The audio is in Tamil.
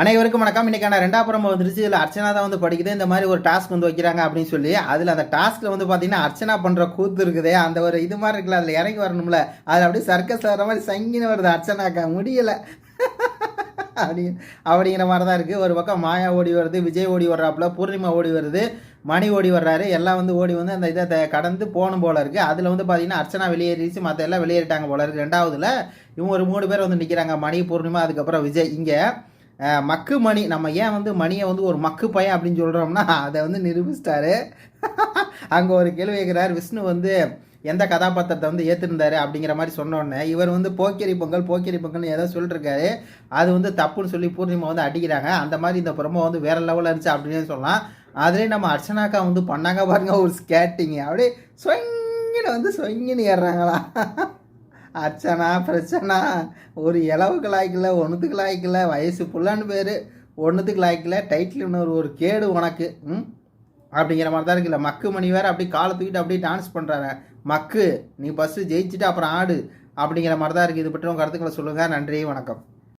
அனைவருக்கும் வணக்கம். இன்னைக்கான 2வது புறம் வந்துருச்சு. இதில் அர்ச்சனா தான் வந்து படிக்குது. இந்த மாதிரி ஒரு டாஸ்க் வந்து வைக்கிறாங்க அப்படின்னு சொல்லி அதில் அந்த டாஸ்கில் வந்து பார்த்தீங்கன்னா அர்ச்சனா பண்ணுற கூத்து இருக்குதே, அந்த ஒரு இது மாதிரி இருக்குல்ல, அதில் இறங்கி வரணும்ல, அதில் அப்படியே சர்க்கஸ் வர மாதிரி சங்கின்னு வருது. அர்ச்சனாக்கா முடியலை அப்படி அப்படிங்கிற மாதிரி தான் இருக்குது. ஒரு பக்கம் மாயா ஓடி வருது, விஜய் ஓடி வர்றாப்புல, பூர்ணிமா ஓடி வருது, மணி ஓடி வர்றாரு. எல்லாம் வந்து ஓடி வந்து அந்த இதை கடந்து போகணும் போல இருக்குது. அதில் வந்து பார்த்தீங்கன்னா அர்ச்சனா வெளியேறிச்சு, மற்ற எல்லாம் வெளியேறிட்டாங்க போல இருக்குது. 2வதுல இவங்க ஒரு 3 பேர் வந்து நிற்கிறாங்க, மணி, பூர்ணிமா, அதுக்கப்புறம் விஜய். இங்கே மக்கு மணி, நம்ம ஏன் வந்து மணியை வந்து ஒரு மக்கு பையன் அப்படின்னு சொல்கிறோம்னா அதை வந்து நிரூபிச்சிட்டாரு. அங்கே ஒரு கேள்வி கேட்குறாரு, விஷ்ணு வந்து எந்த கதாபாத்திரத்தை வந்து ஏற்றிருந்தாரு அப்படிங்கிற மாதிரி சொன்னோடனே இவர் வந்து போக்கிரி பொங்கல்னு ஏதோ சொல்லிட்டுருக்காரு. அது வந்து தப்புன்னு சொல்லி பூர்ணிமா வந்து அடிக்கிறாங்க. அந்த மாதிரி இந்த புறமா வந்து வேறு லெவலில் இருந்துச்சு அப்படின்னு சொல்லலாம். அதுலேயும் நம்ம அர்ச்சனாக்கா வந்து பண்ணாங்க பாருங்க ஒரு ஸ்கேட்டிங், அப்படியே சொங்கின்னு வந்து சொங்கின்னு ஏறுறாங்களா. அர்ச்சனா பிரச்சனா ஒரு இளவுக்கு லாய்க்கில்ல, ஒன்றுத்துக்கு லாய்க்கில்ல, வயசு புல்லான்னு பேர், ஒன்றுத்துக்கு லாய்க்கில்ல, டைட்டில் இன்னொரு ஒரு கேடு உனக்கு அப்படிங்கிற மாதிரி தான் இருக்குல்ல. மக்கு மணி வேறு அப்படி காலை தூக்கிட்டு அப்படியே டான்ஸ் பண்ணுறாங்க. மக்கு நீ ஃபஸ்ட்டு ஜெயிச்சுட்டு அப்புறம் ஆடு அப்படிங்கிற மாதிரி தான் இருக்குது. இது பற்றி உங்கள் கருத்துக்களை சொல்லுங்கள். நன்றி, வணக்கம்.